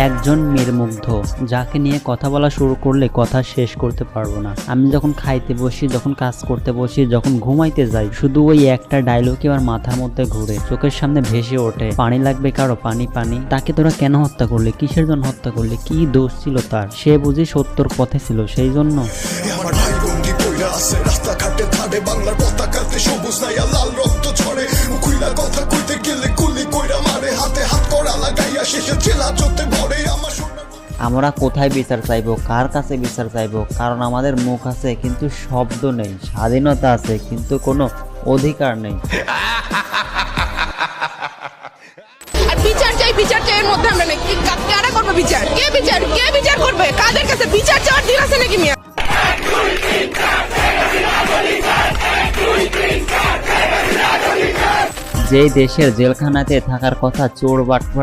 একজন মেয়ের মুগ্ধ, যাকে নিয়ে কথা বলা শুরু করলে কথা শেষ করতে পারবো না। আমি যখন খাইতে বসি, যখন কাজ করতে বসি, যখন ঘুমাইতে যাই, শুধু ওই একটা ডায়লগই আমার মাথার মধ্যে ঘুরে, চোখের সামনে ভেসে ওঠে। পানি লাগবে কারো, পানি পানি। তাকে তোরা কেন হত্যা করলে? কিসের জন্য হত্যা করলে? কি দোষ ছিল তার? সে বুঝি সত্যর পথে ছিল, সেই জন্য। রাস্তাঘাটে ধারে বাংলার পতাকাতে সবুজ নাইয়া লাল রক্ত ঝরে, খুইলা কথা কইতে গেলে গুলি কইরা মারে, হাতে হাত করা লাগাইয়া শেষে জেলা চলতে ভরে। আমরা কোথায় বিচার চাইবো? কার কাছে বিচার চাইবো? কারণ আমাদের মুখ আছে কিন্তু শব্দ নেই, স্বাধীনতা আছে কিন্তু কোনো অধিকার নেই। বিচার চাই, বিচার চাই, এর মধ্যে আমরা নেই। কারা করবে বিচার? কে বিচার করবে? কাদের কাছে বিচার চাওয়ার দিন আছে নাকি মিয়া? যেই দেশের জেলখানাতে থাকার কথা চোর বাটপার